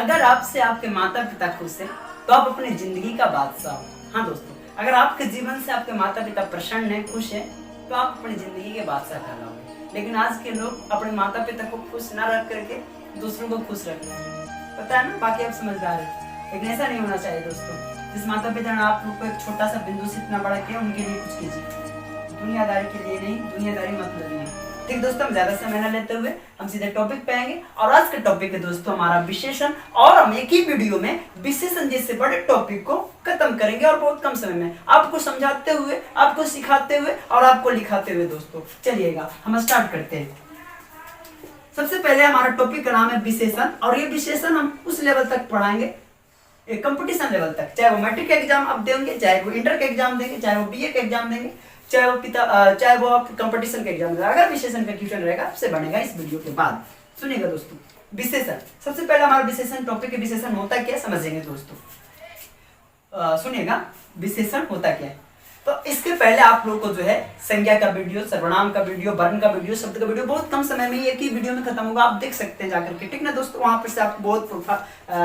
अगर आपसे आपके माता पिता खुश हैं तो आप अपनी जिंदगी का बादशाह हो। हाँ दोस्तों, अगर आपके जीवन से आपके माता पिता प्रसन्न हैं, खुश हैं, तो आप अपनी जिंदगी के बादशाह कहलाओगे। लेकिन आज के लोग अपने माता पिता को खुश ना रख करके दूसरों को खुश रख रहे हैं। पता है ना, बाकी आप समझदार है, लेकिन ऐसा नहीं होना चाहिए दोस्तों। जिस माता पिता ने आप लोग को एक छोटा सा बिंदु से इतना बड़ा किया, उनके लिए कुछ कीजिए, दुनियादारी के लिए नहीं। दुनियादारी मतलब नहीं है। ठीक दोस्तों, हम ज्यादा समय न लेते हुए हम सीधे टॉपिक पे आएंगे। और आज के टॉपिक है दोस्तों हमारा विशेषण, और हम एक ही वीडियो में विशेषण जैसे बड़े टॉपिक को खत्म करेंगे और बहुत कम समय में आपको समझाते हुए, आपको सिखाते हुए और आपको लिखाते हुए। दोस्तों चलिएगा हम स्टार्ट करते हैं। सबसे पहले हमारा टॉपिक का नाम है विशेषण, और ये विशेषण हम उस लेवल तक पढ़ाएंगे, एक कंपटीशन लेवल तक, चाहे वो मैट्रिक एग्जाम आप देंगे, चाहे वो इंटर के एग्जाम देंगे, चाहे वो बीए के एग्जाम देंगे, चाहे वो आप कंपटीशन के एग्जाम देंगे। अगर विशेषण का क्वेश्चन रहेगा आपसे बनेगा इस वीडियो के बाद। सुनिएगा दोस्तों, विशेषण सबसे पहले हमारा विशेषण टॉपिक है। विशेषण होता क्या समझेंगे दोस्तों। सुनिएगा विशेषण होता क्या है। तो इसके पहले आप लोग को जो है संज्ञा का वीडियो, सर्वनाम का वीडियो, वर्ण का वीडियो, शब्द का वीडियो बहुत कम समय में एक ही वीडियो में खत्म होगा, आप देख सकते हैं जाकर के। ठीक ना दोस्तों, वहां पर से आपको बहुत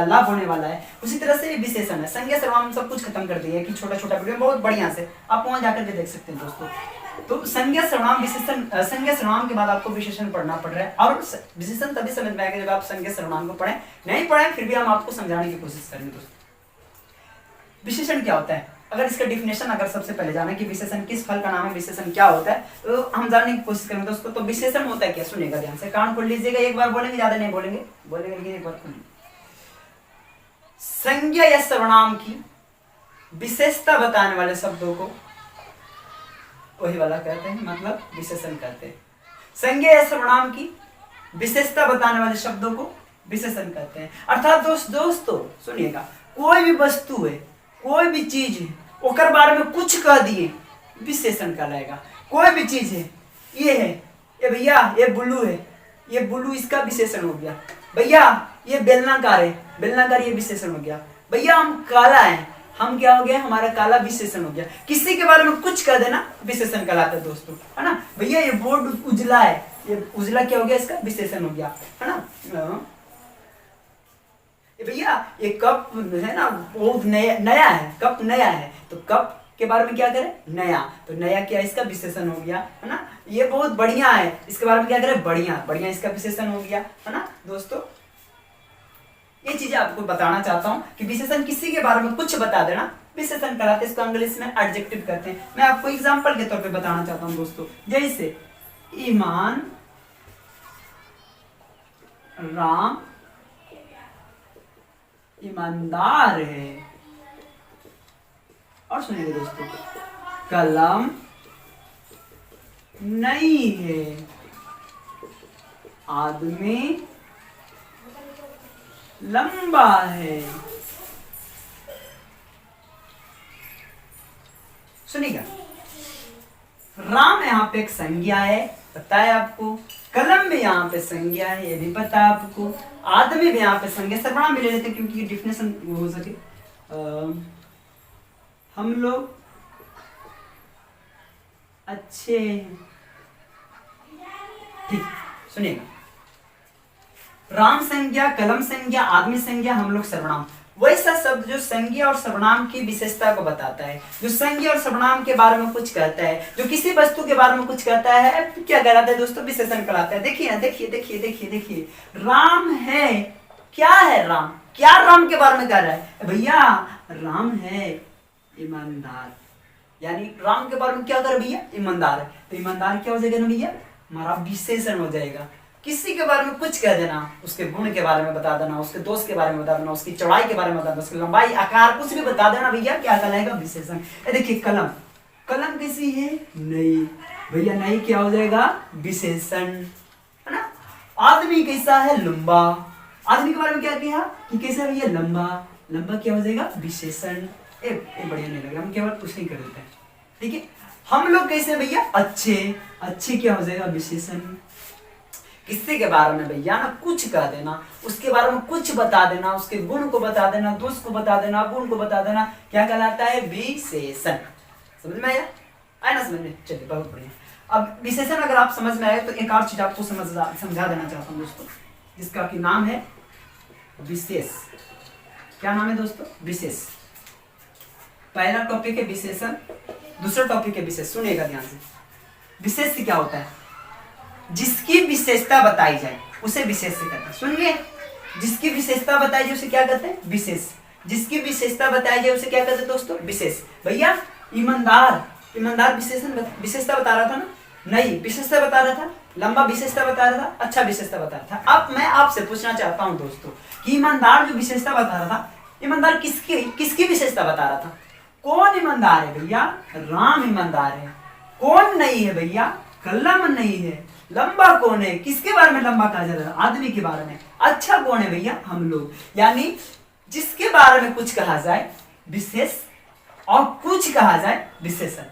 लाभ होने वाला है। उसी तरह से विशेषण है, संज्ञा सर्वनाम सब कुछ खत्म कर दिया है कि छोटा छोटा वीडियो बहुत बढ़िया से आप वहां जाकर के देख सकते हैं दोस्तों। तो संज्ञा सर्वनाम विशेषण, संज्ञा सर्वनाम के बाद आपको विशेषण पढ़ना पड़ रहा है, और विशेषण तभी समझ में आएगा जब आप संज्ञा सर्वनाम को पढ़ें। नहीं पढ़े फिर भी हम आपको समझाने की कोशिश करेंगे दोस्तों। विशेषण क्या होता है, अगर इसका डिफिनेशन अगर सबसे पहले जाने कि विशेषण किस फल का नाम है, विशेषण क्या होता है, तो हम जानने की कोशिश करेंगे दोस्तों। तो विशेषण होता है क्या, सुनिएगा ध्यान से, कान खोल लीजिएगा। एक बार बोलेंगे, ज्यादा नहीं बोलेंगे, लेकिन एक बार खोलिए। संज्ञा या सर्वनाम की विशेषता बताने वाले शब्दों को वही वाला कहते हैं, मतलब विशेषण कहते हैं। संज्ञा या सर्वनाम की विशेषता बताने वाले शब्दों को विशेषण कहते हैं। अर्थात दोस्तों सुनिएगा, कोई भी वस्तु है, कोई भी चीज है, ओकर बारे में कुछ कह दिए विशेषण कहलाएगा। कोई भी चीज है, ये है, ये भैया ये ब्लू है, ये ब्लू इसका विशेषण हो गया। भैया ये बेलनाकार है, बेलनाकार ये विशेषण हो गया। भैया हम काला है, हम क्या हो गया, हमारा काला विशेषण हो गया। किसी के बारे में कुछ कह देना विशेषण कहलाता है दोस्तों, है ना। भैया ये बोर्ड उजला है, ये उजला क्या हो गया, इसका विशेषण हो गया, है ना। भैया ये कप है ना बहुत नया है, कप नया है, तो कप के बारे में क्या करें, नया, तो नया क्या इसका विशेषण हो गया, है ना। ये बहुत बढ़िया है, इसके बारे में क्या करें, बढ़िया, बढ़िया इसका विशेषण हो गया, है ना दोस्तों। ये चीजें आपको बताना चाहता हूं कि विशेषण किसी के बारे में कुछ बता देना विशेषण कहलाते हैं। इसको इंग्लिश में एडजेक्टिव कहते हैं। मैं आपको एग्जांपल के तौर पे बताना चाहता हूं दोस्तों, जैसे ईमान राम ईमानदार है, और सुनिए दोस्तों, कलम नहीं है, आदमी लंबा है। सुनिएगा, राम यहाँ पे एक संज्ञा है, पता है आपको। कलम भी यहाँ पे संज्ञा है, ये भी पता है आपको। आदमी भी यहाँ पे संज्ञा, सर्वनाम भी ले लेते क्योंकि डिफिनेशन हो सके। हम लोग अच्छे हैं, ठीक। सुनिएगा, राम संज्ञा, कलम संज्ञा, आदमी संज्ञा, हम लोग सर्वनाम। वैसा शब्द जो संज्ञा और सर्वनाम की विशेषता को बताता है, जो संज्ञा और सर्वनाम के बारे में कुछ कहता है, जो किसी वस्तु के बारे में कुछ कहता है, क्या कहलाता है दोस्तों, विशेषण कहलाता है। देखिए देखिए देखिए देखिए देखिए, राम है, क्या है राम, क्या राम के बारे में कह रहा है, भैया राम है ईमानदार, यानी राम के बारे में क्या कर रहा है भैया, ईमानदार है। तो ईमानदार क्या हो जाएगा ना भैया, हमारा विशेषण हो जाएगा। किसी के बारे में कुछ कह देना, उसके गुण के बारे में बता देना, उसके दोष के बारे में बता देना, उसकी चौड़ाई के बारे में बता देना, उसकी लंबाई, आकार, कुछ भी बता देना भैया, क्या कहलाएगा, विशेषण। देखिए कलम, कलम कैसी है, नई, भैया नई क्या हो जाएगा, विशेषण, है ना। आदमी कैसा है, लंबा, आदमी के बारे में क्या किया कि कैसा है भैया, लंबा, लंबा क्या हो जाएगा, विशेषण। बढ़िया नहीं लग रहा, हम केवल कुछ नहीं कर देते हैं, ठीक है। हम लोग कैसे भैया, अच्छे, अच्छे क्या हो जाएगा, विशेषण। किसी के बारे में भैया ना कुछ कह देना, उसके बारे में कुछ बता देना, उसके गुण को बता देना, दोष को बता देना, गुण को बता देना, क्या कहलाता है, विशेषण। समझ में आया, आया ना समझ में, चलिए बहुत बढ़िया। अब विशेषण अगर आप समझ में आए तो एक और चीज आपको समझा देना चाहता हूँ दोस्तों, जिसका कि नाम है विशेष। क्या नाम है दोस्तों? विशेष। पहला टॉपिक है विशेषण, दूसरा टॉपिक है विशेष। सुनिएगा ध्यान से। विशेष से क्या होता है? जिसकी विशेषता बताई जाए उसे विशेष से कहते हैं। सुनिए, जिसकी विशेषता बताई जाए उसे क्या कहते हैं? विशेष। जिसकी विशेषता बताई जाए उसे क्या कहते हैं दोस्तों? विशेष। भैया ईमानदार, ईमानदार विशेषता बता रहा था ना? नहीं, विशेषता बता रहा था। लंबा विशेषता बता रहा था, अच्छा विशेषता बता रहा था। अब मैं आपसे पूछना चाहता हूं दोस्तों कि ईमानदार जो विशेषता बता रहा था, ईमानदार किसकी विशेषता बता रहा था? कौन ईमानदार है भैया? राम ईमानदार है। कौन नहीं है भैया? कलम नहीं है। लंबा कौन है? किसके बारे में लंबा कहा जा रहा है? आदमी के बारे में। अच्छा कौन है भैया? हम लोग। यानी जिसके बारे में कुछ कहा जाए विशेष और कुछ कहा जाए विशेषण।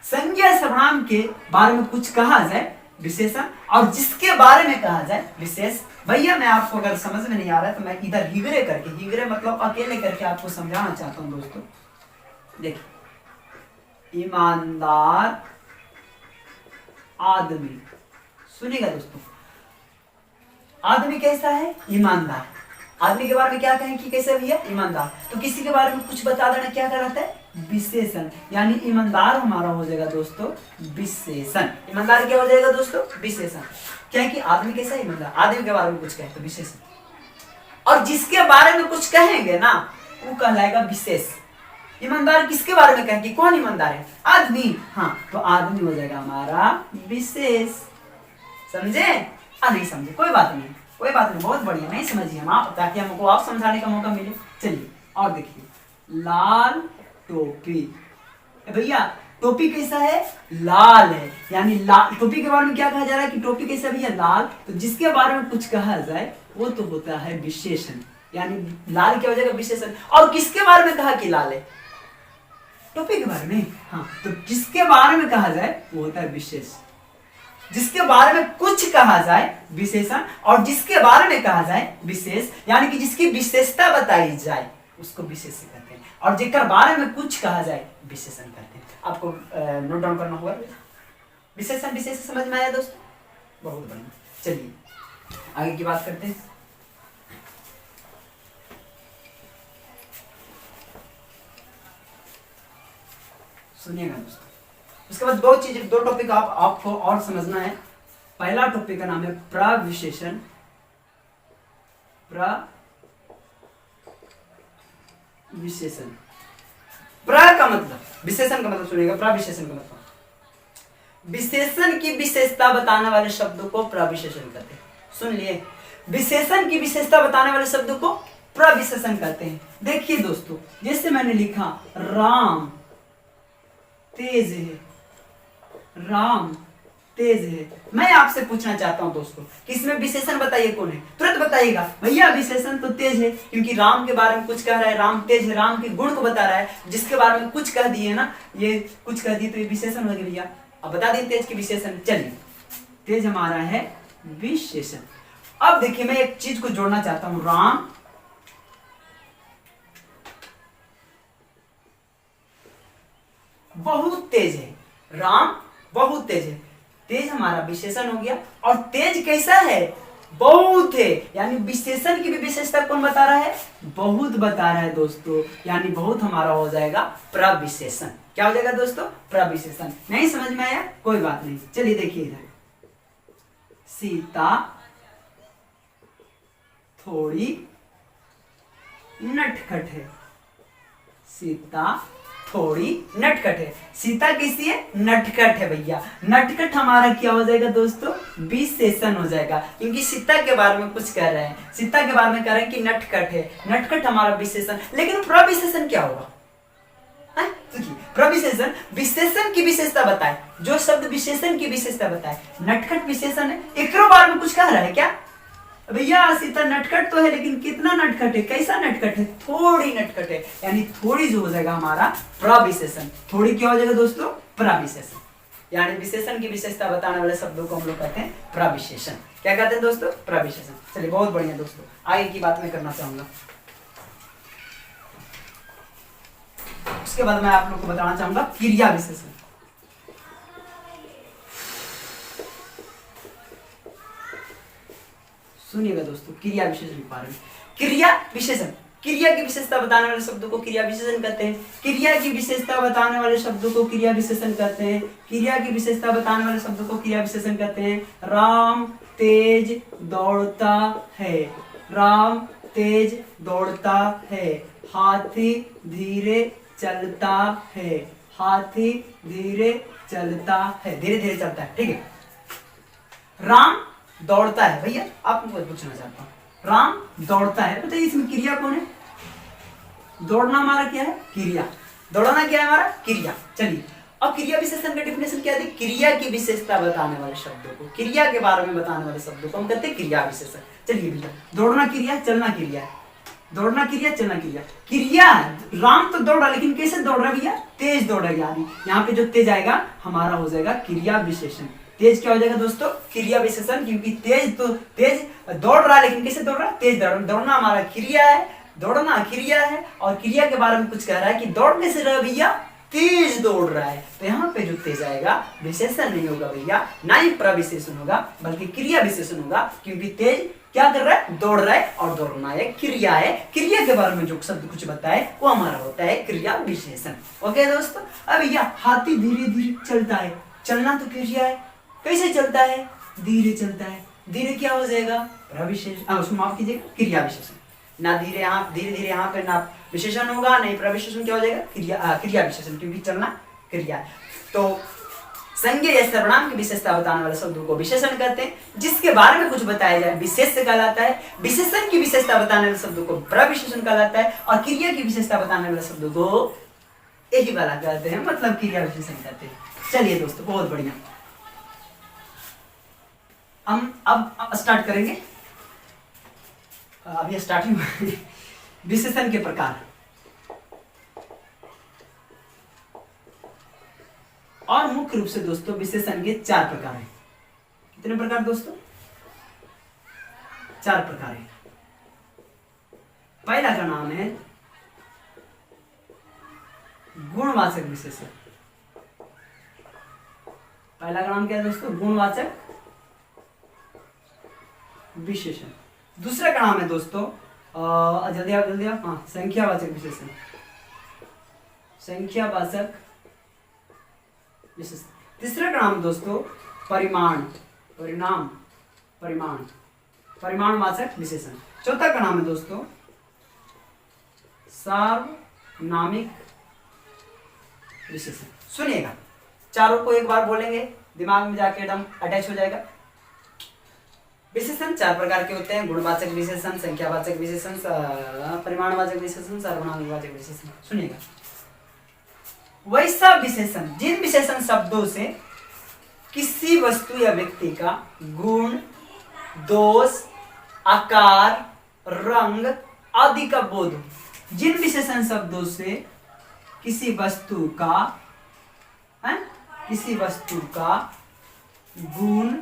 संज्ञा सर्वनाम के बारे में कुछ कहा जाए विशेषण और जिसके बारे में कहा जाए विशेष। भैया मैं आपको अगर समझ में नहीं आ रहा है तो मैं इधर हिगरे करके, हिगरे मतलब अकेले करके आपको समझाना चाहता हूं दोस्तों। देखिए, ईमानदार आदमी। सुनिएगा दोस्तों, आदमी कैसा है? ईमानदार। आदमी के बारे में क्या कहें कि कैसे भैया? ईमानदार। तो किसी के बारे में कुछ बता देना क्या कहलाता है? विशेषण। यानी ईमानदार हमारा हो जाएगा दोस्तों विशेषण। ईमानदार क्या हो जाएगा दोस्तों? विशेषण। क्या है कि आदमी कैसा है? ईमानदार। आदमी के बारे में कुछ कहे तो विशेषण, और जिसके बारे में कुछ कहेंगे ना वो कहलाएगा विशेष। ईमानदार किसके बारे में कहें कि कौन ईमानदार है? आदमी। हाँ, तो आदमी हो जाएगा हमारा विशेष। समझे? नहीं समझे कोई बात नहीं, कोई बात नहीं, बहुत बढ़िया। नहीं समझिए हम आप, ताकि हमको आप समझाने का मौका मिले। चलिए और देखिए, लाल टोपी। भैया टोपी कैसा है? लाल है। यानी लाल टोपी के बारे में क्या कहा जा रहा है कि टोपी कैसा भैया? लाल। तो जिसके बारे में कुछ कहा जाए वो तो होता है विशेषण। यानी लाल क्या हो जाएगा? विशेषण। और किसके बारे में कहा कि लाल है? टोपी के बारे में। हाँ, तो जिसके बारे में कहा जाए वो होता है विशेष। जिसके बारे में कुछ कहा जाए विशेषण और जिसके बारे में कहा जाए विशेष, यानी कि जिसकी विशेषता बताई जाए उसको विशेष कहते हैं, और जिसके बारे में कुछ कहा जाए विशेषण कहते हैं। आपको नोट डाउन करना होगा। विशेषण विशेष समझ में आया दोस्तों? बहुत बढ़िया। चलिए आगे की बात करते हैं। सुनिएगा दोस्तों, उसके बाद दो टॉपिक आपको और समझना है। पहला टॉपिक का नाम है प्रविशेषण। प्रविशेषण। प्र का मतलब विशेषण का मतलब सुनिएगा। प्रविशेषण का मतलब विशेषण की विशेषता बताने वाले शब्दों को प्रविशेषण कहते हैं। सुन लिए, विशेषण की विशेषता बताने वाले शब्दों को प्रविशेषण कहते हैं। देखिए दोस्तों, जैसे मैंने लिखा राम तेज है, राम तेज है। मैं आपसे पूछना चाहता हूं दोस्तों कि इसमें विशेषण बताइए कौन है? तुरंत बताइएगा भैया विशेषण तो तेज है, क्योंकि राम के बारे में कुछ कह रहा है, राम तेज है, राम के गुण को बता रहा है। जिसके बारे में कुछ कह दिए ना, ये कुछ कह दिए तो ये विशेषण हो गया भैया। अब बता दें तेज के विशेषण। चलिए, तेज हमारा है विशेषण। अब देखिए, मैं एक चीज को जोड़ना चाहता हूं। राम बहुत तेज है, राम बहुत तेज है। तेज हमारा विशेषण हो गया। और तेज कैसा है? बहुत है। यानी विशेषण की भी विशेषता कौन बता रहा है? बहुत बता रहा है दोस्तों। यानी बहुत हमारा हो जाएगा प्रविशेषण। क्या हो जाएगा दोस्तों? प्रविशेषण। नहीं समझ में आया? कोई बात नहीं। चलिए देखिए इधर, सीता थोड़ी नटखट है। सीता थोड़ी नटखट है। सीता कैसी है? नटखट है भैया। नटखट हमारा क्या हो जाएगा दोस्तों? विशेषण हो जाएगा, क्योंकि सीता के बारे में कुछ कह रहे हैं। सीता के बारे में कह रहे हैं कि नटखट है। नटखट हमारा विशेषण। लेकिन प्रविशेषण क्या होगा? प्रविशेषण विशेषण की विशेषता बताए। जो शब्द विशेषण की विशेषता बताए, नटखट विशेषण है। एक बारे में कुछ कह रहा है क्या? भैया सीता नटखट तो है, लेकिन कितना नटखट है? कैसा नटखट है? थोड़ी नटखट है। यानी थोड़ी जो हो जाएगा हमारा प्रविशेषण। थोड़ी क्या हो जाएगा दोस्तों? प्रविशेषण। यानी विशेषण की विशेषता बताने वाले शब्दों को हम लोग कहते हैं प्रविशेषण। क्या कहते हैं दोस्तों? प्रविशेषण। चलिए बहुत बढ़िया दोस्तों, आगे की बात मैं करना चाहूंगा। उसके बाद मैं आप लोग को बताना चाहूंगा क्रिया विशेषण। सुनिएगा दोस्तों, क्रिया विशेषण के बारे में। क्रिया विशेषण, क्रिया की विशेषता बताने वाले शब्दों को क्रिया विशेषण कहते हैं। क्रिया की विशेषता बताने वाले शब्दों को क्रिया विशेषण कहते हैं। क्रिया की विशेषता बताने वाले शब्दों को क्रिया विशेषण कहते हैं। राम तेज दौड़ता है, राम तेज दौड़ता है। हाथी धीरे चलता है, हाथी धीरे चलता है, धीरे धीरे चलता है। ठीक है, राम दौड़ता है। भैया आपको पूछना चाहता हूं, राम दौड़ता है, बताइए इसमें क्रिया कौन है? दौड़ना हमारा क्या है? क्रिया। दौड़ना क्या है हमारा? क्रिया। चलिए अब क्रिया विशेषण का डेफिनेशन क्या है? क्रिया की विशेषता बताने वाले शब्दों को, क्रिया के बारे में बताने वाले शब्दों को हम कहते हैं क्रिया विशेषण। चलिए भैया, दौड़ना क्रिया, चलना क्रिया है। दौड़ना क्रिया, चलना क्रिया। क्रिया राम तो दौड़ रहा, लेकिन कैसे दौड़ रहा भैया? तेज दौड़ रहा। यानी यहाँ पे जो तेज आएगा हमारा हो जाएगा क्रिया विशेषण। तेज क्या हो जाएगा दोस्तों? क्रिया विशेषण, क्योंकि तेज तो तेज दौड़ रहा है, लेकिन कैसे दौड़ रहा है? तेज दौड़ना हमारा क्रिया है, दौड़ना क्रिया है। और क्रिया के बारे में कुछ कह रहा है कि दौड़ने से रहा भैया तेज दौड़ रहा है, तो यहाँ पे जो तेज आएगा विशेषण नहीं होगा भैया, ना ही प्रविशेषण होगा, बल्कि क्रिया विशेषण होगा, क्योंकि तेज क्या कर रहा है? दौड़ रहा है, और दौड़ना एक क्रिया है। क्रिया के बारे में जो शब्द कुछ बताए वो हमारा होता है क्रिया विशेषण। ओके दोस्तों, अब भैया हाथी धीरे धीरे चलता है, चलना तो क्रिया है, कैसे चलता है? धीरे चलता है। धीरे क्या हो जाएगा? प्रविशेषण, उसको माफ कीजिएगा, क्रिया विशेषण। ना धीरे यहाँ, धीरे धीरे यहाँ पे ना विशेषण होगा, नहीं प्रविशेषण, क्या हो जाएगा? क्रिया विशेषण, क्योंकि चलना क्रिया है। तो संज्ञा या सर्वनाम की विशेषता बताने वाले शब्दों को विशेषण कहते हैं। जिसके बारे में कुछ बताया जाए विशेष कहलाता है। विशेषण की विशेषता बताने वाले शब्दों को प्रविशेषण कहलाता है, और क्रिया की विशेषता बताने वाले शब्दों को यही वाला कहते हैं, मतलब क्रिया विशेषण कहते हैं। चलिए दोस्तों, बहुत बढ़िया, हम अब स्टार्ट करेंगे। अभी स्टार्टिंग विशेषण के प्रकार। और मुख्य रूप से दोस्तों विशेषण के 4 प्रकार हैं। कितने प्रकार दोस्तों? 4 प्रकार हैं। पहला का नाम है गुणवाचक विशेषण। पहला का नाम क्या है दोस्तों? गुणवाचक विशेषण। दूसरा का नाम है दोस्तों जल्दी आप, हाँ, संख्यावाचक विशेषण। संख्यावाचक विशेषण। तीसरा का नाम दोस्तों परिमाणवाचक विशेषण। चौथा का नाम है दोस्तों सार्वनामिक विशेषण। सुनिएगा, चारों को एक बार बोलेंगे, दिमाग में जाके एकदम अटैच हो जाएगा। विशेषण 4 प्रकार के होते हैं: गुणवाचक विशेषण, संख्यावाचक विशेषण, परिमाणवाचक विशेषण, सार्वनामिक विशेषण। सुनिएगा, वैसा विशेषण जिन विशेषण शब्दों से किसी वस्तु या व्यक्ति का गुण, दोष, आकार, रंग आदि का बोध हो। जिन विशेषण शब्दों से किसी वस्तु का गुण,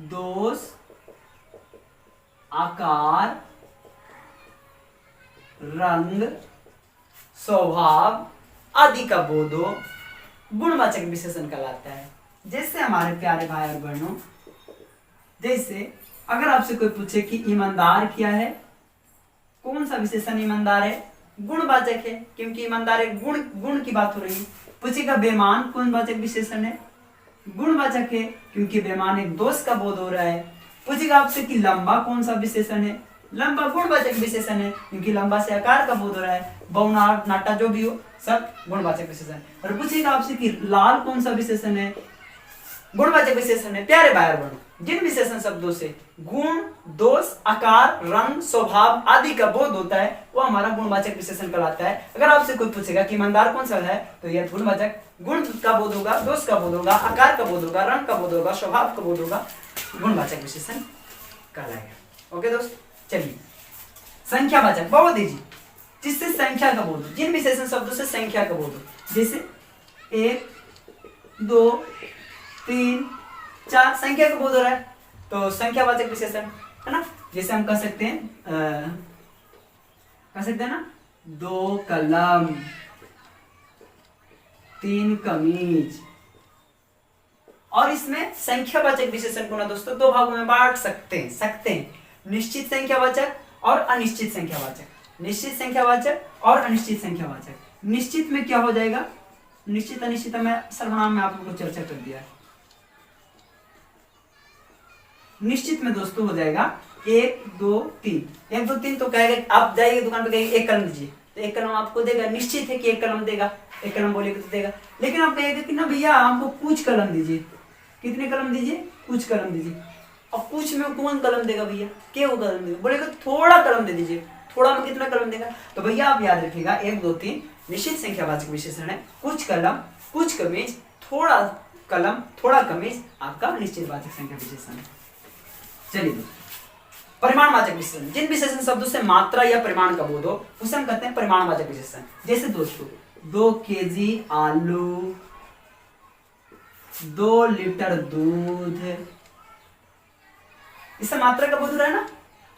दोष, आकार, रंग, स्वभाव आदि का बोध हो, गुणवाचक विशेषण कहलाता है। जैसे हमारे प्यारे भाई और बहनों, जैसे अगर आपसे कोई पूछे कि ईमानदार क्या है, कौन सा विशेषण ईमानदार है? गुणवाचक है, क्योंकि ईमानदार एक गुण की बात हो रही है। पूछेगा बेईमान कौन वाचक विशेषण है? गुणवाचक है, क्योंकि बेईमान एक दोष का बोध हो रहा है। पूछेगा आपसे कि लंबा कौन सा विशेषण है? लंबा गुणवाचक विशेषण है, क्योंकि लंबा से आकार का बोध हो रहा है। बौना, नाटा जो भी हो, सब गुणवाचक विशेषण। और पूछेगा आपसे कि लाल कौन सा विशेषण है? गुणवाचक विशेषण है। प्यारे भाई बहनों, जिन विशेषण शब्दों से गुण, दोष, आकार, रंग, स्वभाव आदि का बोध होता है वो हमारा गुणवाचक विशेषण कहलाता है। अगर आपसे कोई पूछेगा कि ईमानदार कौन सा है, तो यह गुणवाचक, गुण का बोध होगा, दोष का बोध होगा, आकार का बोध होगा, रंग का बोध होगा, स्वभाव का बोध होगा, गुणवाचक विशेषण कहलाएगा। ओके दोस्त, चलिए संख्यावाचक, बहुत इजी, जिससे संख्या का बोध हो। जिन विशेषण शब्दों से संख्या का बोध हो, जैसे 1, 2, 3, 4 संख्या का बोध हो रहा है, तो संख्यावाचक विशेषण है ना। जैसे हम कह सकते हैं ना, 2 कलम, 3 कमीज। और इसमें संख्यावाचक विशेषण को ना दोस्तों 2 भागों में बांट सकते हैं। निश्चित संख्यावाचक और अनिश्चित संख्यावाचक, निश्चित संख्यावाचक और अनिश्चित संख्यावाचक। निश्चित में क्या हो जाएगा, निश्चित अनिश्चित में सर्वनाम में आप लोगों को चर्चा कर दिया है। निश्चित में दोस्तों हो जाएगा 1 2 3, 1 2 3 तो कहेगा, आप जाइए दुकान पे कहेंगे एक कलम दीजिए, तो एक कलम आपको देगा, निश्चित है कि एक कलम देगा, एक कलम बोलेगा तो देगा। लेकिन आप कहेंगे कि ना भैया हमको कुछ कलम दीजिए, कितने कलम दीजिए, कुछ कलम दीजिए। अब कुछ में कौन कलम देगा भैया, क्या वो कलम देगा, बोलेगा थोड़ा कलम दे दीजिए, थोड़ा में कितना कलम देगा। तो भैया आप याद रखिएगा 1 2 3 निश्चित संख्यावाचक विशेषण है, कुछ कलम, कुछ कमीज, थोड़ा कलम, थोड़ा कमीज आपका निश्चितवाचक संख्या विशेषण है। चलिए परिमाणवाचक विशेषण, जिन विशेषण शब्दों से मात्रा या परिमाण का बोध हो उसे हम कहते हैं परिमाणवाचक विशेषण। जैसे दोस्तों 2 केजी आलू, 2 लीटर दूध, इससे मात्रा का बोध हो रहा है ना।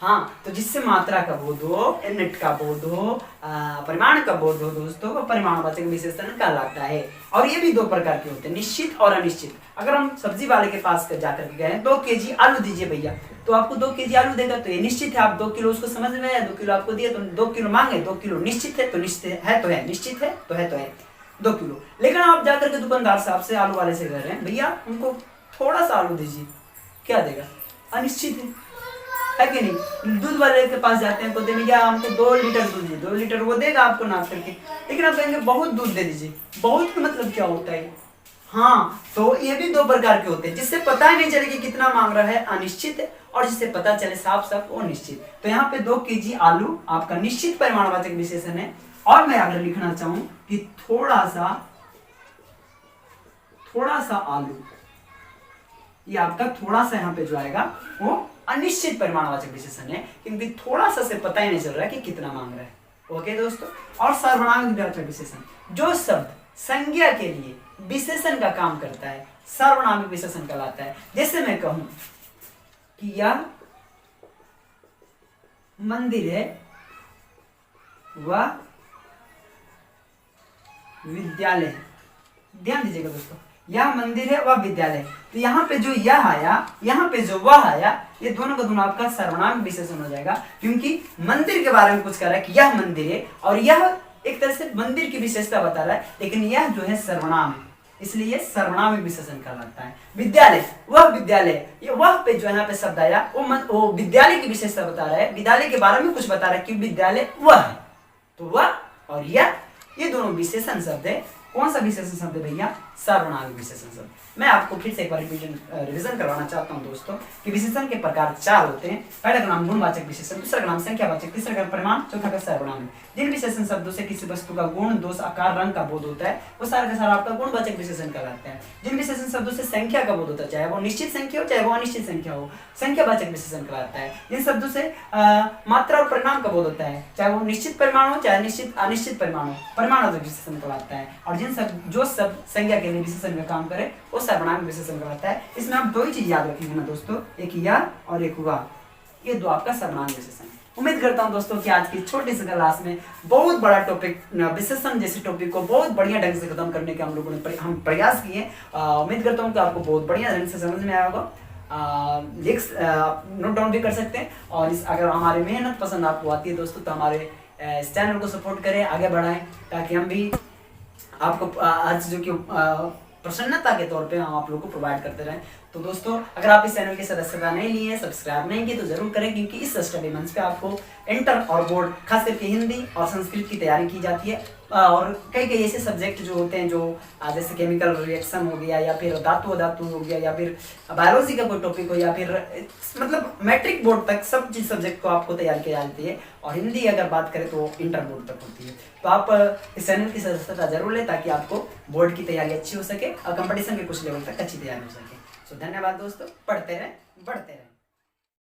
हाँ, तो जिससे मात्रा का बोध हो, यूनिट का बोध हो, परिमाण का बोध हो दोस्तों, वो परिमाणवाचक विशेषण कहलाता है। और ये भी 2 प्रकार के होते हैं, निश्चित और अनिश्चित। अगर हम सब्जी वाले के पास जाकर के गए 2 केजी आलू दीजिए भैया, तो आपको 2 केजी आलू देगा, तो ये निश्चित है। आप 2 किलो उसको समझ में आया, 2 किलो आपको दिया तो 2 किलो मांगे, 2 किलो निश्चित है तो निश्चित है तो है, निश्चित है तो है 2 किलो। लेकिन आप जाकर के दुकानदार साहब से, आलू वाले से कह रहे हैं भैया हमको थोड़ा सा आलू दीजिए, क्या देगा, अनिश्चित है कि नहीं। दूध वाले के पास जाते हैं तो भैया हमको 2 लीटर दूध दीजिए, 2 लीटर वो देगा आपको नाप करके। लेकिन आप कहेंगे बहुत दूध दे दीजिए, बहुत का मतलब क्या होता है। हाँ, तो ये भी 2 प्रकार के होते हैं, जिससे पता ही नहीं चले कि कितना मांग रहा है, अनिश्चित है, और जिससे पता चले साफ साफ वो निश्चित। तो यहाँ पे 2 केजी आलू आपका निश्चित परिमाणवाचक विशेषण है। और मैं अगर लिखना चाहूं कि थोड़ा सा आलू, ये आपका थोड़ा सा यहाँ पे जो आएगा वो अनिश्चित परिमाणवाचक विशेषण है, क्योंकि थोड़ा सा से पता ही नहीं चल रहा है कि कितना मांग रहा है। ओके दोस्तों। और सर्वनामिक विशेषण, जो शब्द संज्ञा के लिए विशेषण का काम करता है, सर्वनामिक विशेषण कहलाता है। जैसे मैं कहूं कि यह मंदिर है, वह विद्यालय है। ध्यान दीजिएगा दोस्तों, यह मंदिर है वह विद्यालय है। तो यहाँ पे जो यह आया, यहाँ पे जो वह आया, ये दोनों का दोनों आपका सर्वनाम विशेषण हो जाएगा, क्योंकि मंदिर के बारे में कुछ कह रहा है कि यह मंदिर है, और यह एक तरह से मंदिर की विशेषता बता रहा है, लेकिन यह जो है सर्वनाम है, इसलिए यह सर्वनामिक विशेषण कहलाता है। विद्यालय, वह विद्यालय, ये वह पे जो यहाँ पे शब्द आया वो विद्यालय की विशेषता बता रहा है, विद्यालय के बारे में कुछ बता रहा है कि विद्यालय वह है। तो वह और यह, ये दोनों विशेषण शब्द है। कौन सा विशेषण शब्द है भैया, सर्वनामिक विशेषण शब्द। मैं आपको फिर से एक बार रिवीजन करवाना चाहता हूं दोस्तों कि विशेषण के प्रकार 4 होते हैं। पहला का नाम गुणवाचक विशेषण, दूसरा का नाम संख्यावाचक, तीसरा का परिमाण, चौथा का सर्वनाम। जिन विशेषण शब्दों से किसी वस्तु का गुण, दोष, आकार, रंग का बोध होता है वो सारा का सारा आपका गुणवाचक विशेषण कहलाता है। जिन विशेषण शब्दों से संख्या का बोध होता है, चाहे वो निश्चित संख्या हो चाहे वो अनिश्चित संख्या हो, संख्यावाचक विशेषण कहलाता है। जिन शब्दों से मात्रा और परिमाण का बोध होता है, चाहे वो निश्चित परिमाण हो चाहे निश्चित अनिश्चित परिमाण हो, परिमाणवाचक विशेषण कहलाता है। और जो शब्द संज्ञा के लिए विशेषण का काम करे वो सर्वनामिक विशेषण कहलाता है। इसमें आप 2 ही चीज याद रखेंगे ना दोस्तों, एक यह और एक वह, ये 2 आपका सर्वनामिक विशेषण है। उम्मीद करता हूं दोस्तों कि आज की छोटी सी क्लास में बहुत बड़ा टॉपिक, विशेषण जैसे टॉपिक को बहुत बढ़िया ढंग से खत्म करने के हम लोगों ने हम प्रयास किए। उम्मीद करता हूं कि आपको बहुत बढ़िया ढंग से समझ में आया होगा। नोट डाउन भी कर सकते हैं। और अगर हमारी मेहनत पसंद आपको आती है दोस्तों, तो हमारे इस चैनल को सपोर्ट करें, आगे बढ़ाएं, ताकि हम भी आपको आज जो कि प्रसन्नता के तौर पे हम आप लोगों को प्रोवाइड करते रहें। तो दोस्तों, अगर आप इस चैनल की सदस्यता नहीं ली है, सब्सक्राइब नहीं किए, तो जरूर करें, क्योंकि इस स्टडी मंच पे आपको इंटर और बोर्ड खास करके हिंदी और संस्कृत की तैयारी की जाती है। और कई कई ऐसे सब्जेक्ट जो होते हैं, जो जैसे केमिकल रिएक्शन हो गया, या फिर धातु अधातु हो गया, या फिर बायोलॉजी का कोई टॉपिक हो, या फिर मतलब मैट्रिक बोर्ड तक सब चीज सब्जेक्ट को आपको तैयार की जाती है। और हिंदी अगर बात करें तो इंटर बोर्ड तक होती है। तो आप इस चैनल की सदस्यता जरूर लें, ताकि आपको बोर्ड की तैयारी अच्छी हो सके और कंपटीशन के कुछ लेवल तक अच्छी तैयारी हो सके। तो धन्यवाद दोस्तों, पढ़ते रहें, बढ़ते रहें।